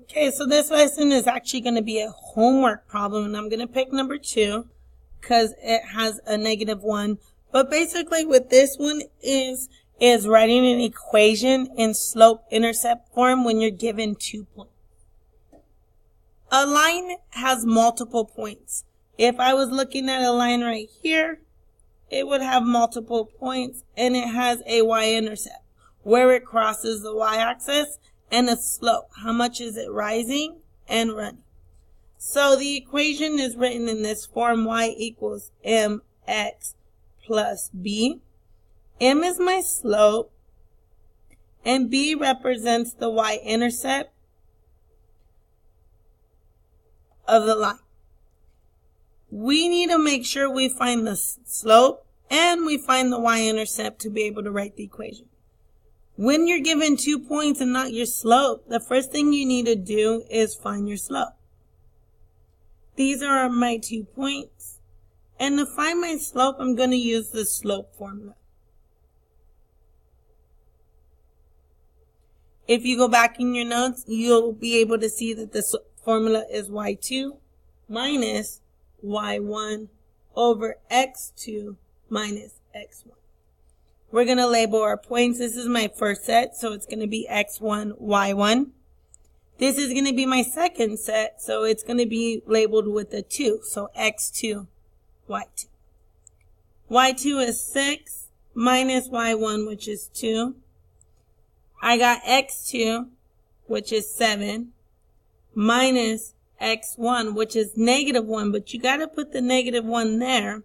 Okay, so this lesson is actually going to be a homework problem, and I'm going to pick number 2 because it has a -1. But basically what this one is writing an equation in slope-intercept form when you're given 2 points. A line has multiple points. If I was looking at a line right here, it would have multiple points, and it has a y-intercept where it crosses the y-axis and a slope. How much is it rising and running? So the equation is written in this form: y equals mx plus b. M is my slope, and b represents the y-intercept of the line. We need to make sure we find the slope and we find the y-intercept to be able to write the equation. When you're given 2 points and not your slope, the first thing you need to do is find your slope. These are my 2 points. And to find my slope, I'm going to use the slope formula. If you go back in your notes, you'll be able to see that the formula is y2 minus y1 over x2 minus x1. We're going to label our points. This is my first set, so it's going to be x1, y1. This is going to be my second set, so it's going to be labeled with a 2, so x2, y2. y2 is 6 minus y1, which is 2. I got x2, which is 7, minus x1, which is -1, but you got to put the -1 there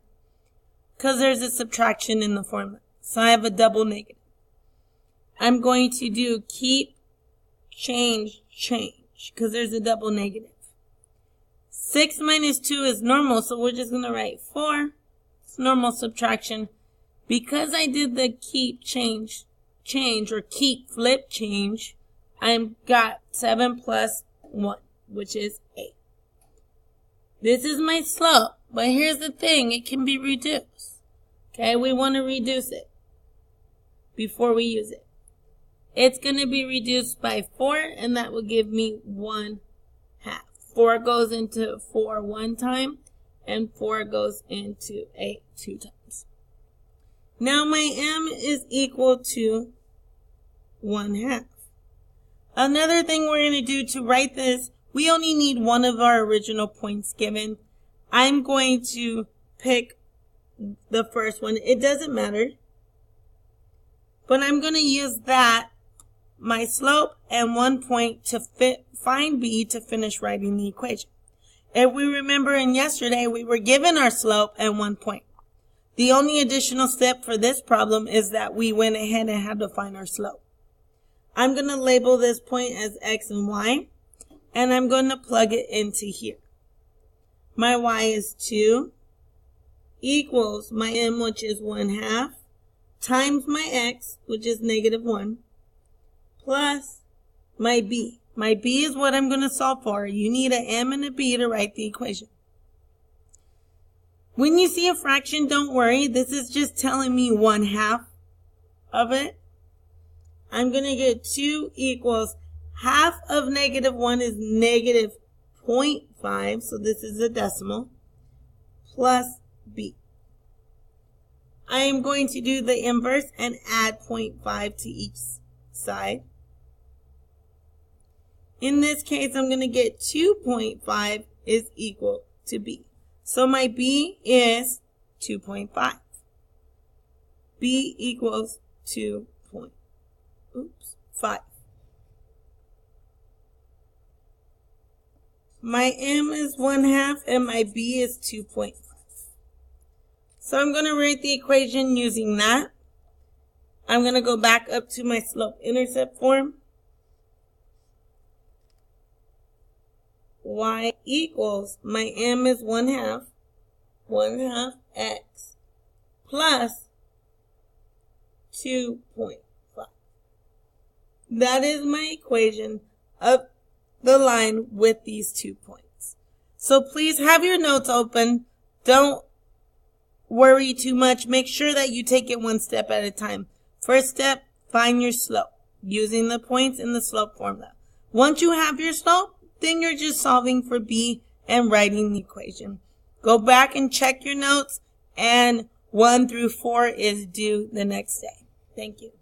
because there's a subtraction in the formula. So I have a double negative. I'm going to do keep, change, change, because there's a double negative. 6 minus 2 is normal, so we're just going to write 4. It's normal subtraction. Because I did the keep, change, change, or keep, flip, change, I've got 7 plus 1, which is 8. This is my slope, but here's the thing, it can be reduced. Okay, we want to reduce it before we use it. It's going to be reduced by 4, and that will give me 1/2. 4 goes into 4 one time, and 4 goes into 8 2 times. Now my m is equal to 1/2. Another thing we're going to do to write this, we only need one of our original points given. I'm going to pick the first one. It doesn't matter. But I'm going to use that, my slope, and 1 point to find b to finish writing the equation. If we remember in yesterday, we were given our slope and 1 point. The only additional step for this problem is that we went ahead and had to find our slope. I'm going to label this point as x and y, and I'm going to plug it into here. My y is 2 equals my m, which is 1/2, times my x, which is -1, plus my b. My b is what I'm going to solve for. You need an m and a b to write the equation. When you see a fraction, don't worry. This is just telling me 1/2 of it. I'm going to get 2 equals half of -1 is -0.5, so this is a decimal, plus b. I am going to do the inverse and add 0.5 to each side. In this case, I'm going to get 2.5 is equal to b. So my b is 2.5. b equals 2.5. My m is 1/2 and my b is 2.5. So I'm going to write the equation using that. I'm going to go back up to my slope-intercept form. Y equals, my m is 1/2 x plus 2.5. That is my equation of the line with these 2 points. So please have your notes open. Don't worry too much. Make sure that you take it one step at a time. First step, find your slope using the points in the slope formula. Once you have your slope, then you're just solving for b and writing the equation. Go back and check your notes, and 1 through 4 is due the next day. Thank you.